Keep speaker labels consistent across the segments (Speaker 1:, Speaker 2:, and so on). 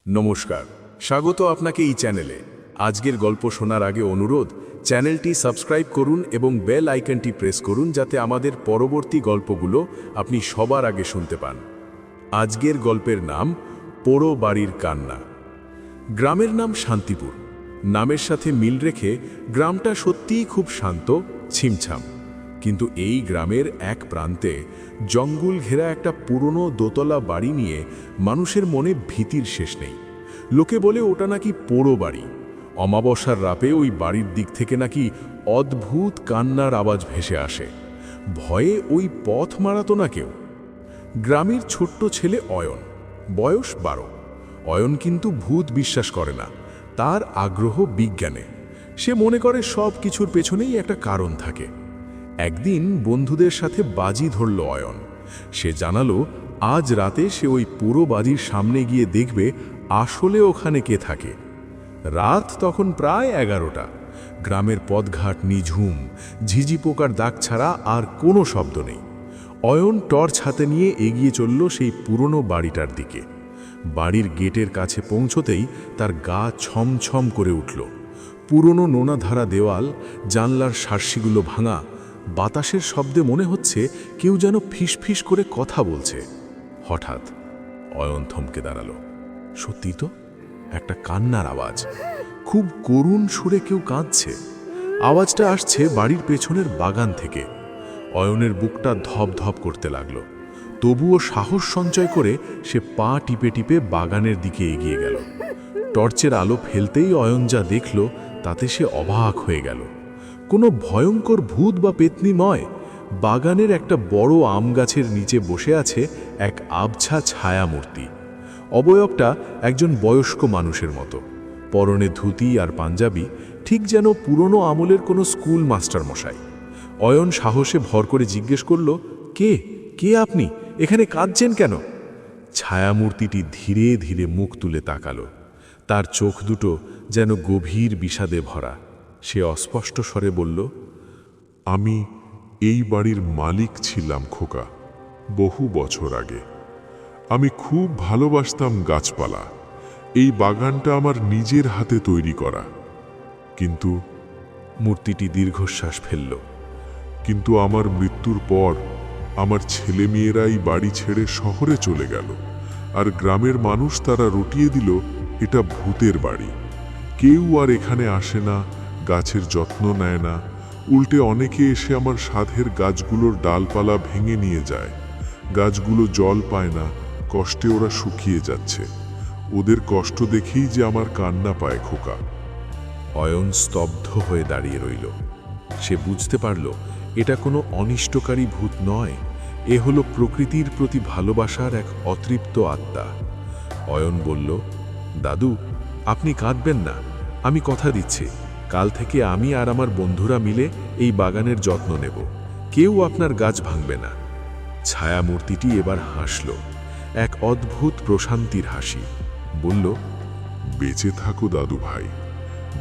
Speaker 1: নমস্কার, স্বাগত আপনাকে এই চ্যানেলে। আজকের গল্প শোনার আগে অনুরোধ, চ্যানেলটি সাবস্ক্রাইব করুন এবং বেল আইকনটি প্রেস করুন যাতে আমাদের পরবর্তী গল্পগুলো আপনি সবার আগে শুনতে পান। আজকের গল্পের নাম পোড়ো বাড়ির কান্না। গ্রামের নাম শান্তিপুর। নামের সাথে মিল রেখে গ্রামটা সত্যিই খুব শান্ত, ছিমছাম। কিন্তু এই গ্রামের এক প্রান্তে জঙ্গল ঘেরা একটা পুরনো দোতলা বাড়ি নিয়ে মানুষের মনে ভীতির শেষ নেই। লোকে বলে ওটা নাকি পোড়ো বাড়ি। অমাবস্যার রাতে ওই বাড়ির দিক থেকে নাকি অদ্ভুত কান্নার আওয়াজ ভেসে আসে। ভয়ে ওই পথ মারাতো না কেউ। গ্রামের ছোট্ট ছেলে অয়ন, বয়স 12। অয়ন কিন্তু ভূত বিশ্বাস করে না, তার আগ্রহ বিজ্ঞানে। সে মনে করে সব কিছুর পেছনেই একটা কারণ থাকে। একদিন বন্ধুদের সাথে বাজি ধরল অয়ন। সে জানালো আজ রাতে সে ওই পুরো বাজির সামনে গিয়ে দেখবে আসলে ওখানে কে থাকে। রাত তখন প্রায় 11টা। গ্রামের পথঘাট নিঝুম, ঝিঝি পোকার দাগ ছাড়া আর কোনো শব্দ নেই। অয়ন টর্চ হাতে নিয়ে এগিয়ে চলল সেই পুরনো বাড়িটার দিকে। বাড়ির গেটের কাছে পৌঁছতেই তার গা ছমছম করে উঠল। পুরনো নোনাধারা দেওয়াল, জানলার সার্সিগুলো ভাঙা, বাতাসের শব্দে মনে হচ্ছে কেউ যেন ফিসফিস করে কথা বলছে। হঠাৎ অয়ন থমকে দাঁড়ালো। সত্যি তো, একটা কান্নার আওয়াজ। খুব করুণ সুরে কেউ কাঁদছে। আওয়াজটা আসছে বাড়ির পেছনের বাগান থেকে। অয়নের বুকটা ধপধপ করতে লাগলো। তবুও সাহস সঞ্চয় করে সে পা টিপে টিপে বাগানের দিকে এগিয়ে গেল। টর্চের আলো ফেলতেই অয়ন যা দেখল তাতে সে অবাক হয়ে গেল। কোনো ভয়ঙ্কর ভূত বা পেতনি নয়, বাগানের একটা বড় আম গাছের নিচে বসে আছে এক আবছা ছায়ামূর্তি। অবয়বটা একজন বয়স্ক মানুষের মতো, পরনে ধুতি আর পাঞ্জাবি, ঠিক যেন পুরনো আমলের কোনো স্কুল মাস্টার মশাই। অয়ন সাহসে ভর করে জিজ্ঞেস করল, কে কে আপনি? এখানে কাঁদছেন কেন? ছায়ামূর্তিটি ধীরে ধীরে মুখ তুলে তাকালো। তার চোখ দুটো যেন গভীর বিষাদে ভরা। সে অস্পষ্ট স্বরে বলল,
Speaker 2: আমি এই বাড়ির মালিক ছিলাম খোকা, বহু বছর আগে। আমি খুব ভালোবাসতাম গাছপালা। এই বাগানটা আমার নিজের হাতে তৈরি করা। কিন্তু
Speaker 1: মূর্তিটি দীর্ঘশ্বাস ফেলল।
Speaker 2: কিন্তু আমার মৃত্যুর পর আমার ছেলেমেয়েরাই বাড়ি ছেড়ে শহরে চলে গেল, আর গ্রামের মানুষ তারা রটিয়ে দিল এটা ভূতের বাড়ি। কেউ আর এখানে আসে না, গাছের যত্ন নেয় না। উল্টে অনেকে এসে আমার সাধের গাছগুলোর ডালপালা ভেঙে নিয়ে যায়। গাছগুলো জল পায় না, কষ্টে ওরা শুকিয়ে যাচ্ছে। ওদের কষ্ট দেখেই যে আমার কান্না পায় খোকা।
Speaker 1: অয়ন স্তব্ধ হয়ে দাঁড়িয়ে রইল। সে বুঝতে পারল এটা কোনো অনিষ্টকারী ভূত নয়, এ হলো প্রকৃতির প্রতি ভালোবাসার এক অতৃপ্ত আত্মা। অয়ন বলল, দাদু, আপনি কাঁদবেন না। আমি কথা দিচ্ছি, কাল থেকে আমি আর আমার বন্ধুরা মিলে এই বাগানের যত্ন নেব। কেউ আপনার গাছ ভাঙবে না। ছায়ামূর্তিটি এবার হাসল, এক অদ্ভুত প্রশান্তির হাসি। বলল,
Speaker 2: বেঁচে থাকো দাদু ভাই।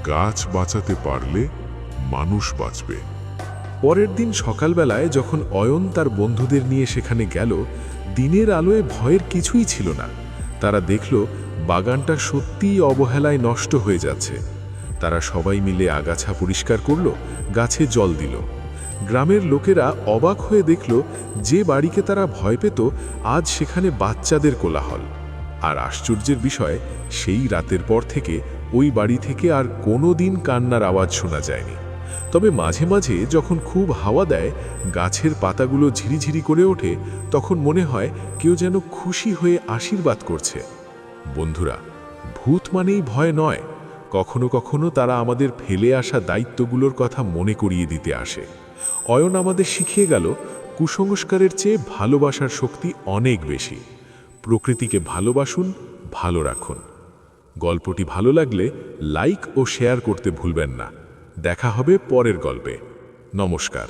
Speaker 2: গাছ বাঁচাতে পারলে মানুষ বাঁচবে।
Speaker 1: পরের দিন সকালবেলায় যখন অয়ন তার বন্ধুদের নিয়ে সেখানে গেল, দিনের আলোয় ভয়ের কিছুই ছিল না। তারা দেখল বাগানটা সত্যিই অবহেলায় নষ্ট হয়ে যাচ্ছে। তারা সবাই মিলে আগাছা পরিষ্কার করল, গাছে জল দিল। গ্রামের লোকেরা অবাক হয়ে দেখল যে বাড়িকে তারা ভয় পেত আজ সেখানে বাচ্চাদের কোলাহল। আর আশ্চর্যের বিষয়, সেই রাতের পর থেকে ওই বাড়ি থেকে আর কোনো দিন কান্নার আওয়াজ শোনা যায়নি। তবে মাঝে মাঝে যখন খুব হাওয়া দেয়, গাছের পাতাগুলো ঝিরিঝিরি করে ওঠে, তখন মনে হয় কেউ যেন খুশি হয়ে আশীর্বাদ করছে। বন্ধুরা, ভূত মানেই ভয় নয়, কখনো কখনো তারা আমাদের ফেলে আসা দায়িত্বগুলোর কথা মনে করিয়ে দিতে আসে। অয়ন আমাদের শিখিয়ে গেল কুসংস্কারের চেয়ে ভালোবাসার শক্তি অনেক বেশি। প্রকৃতিকে ভালোবাসুন, ভালো রাখুন। গল্পটি ভালো লাগলে লাইক ও শেয়ার করতে ভুলবেন না। দেখা হবে পরের গল্পে। নমস্কার।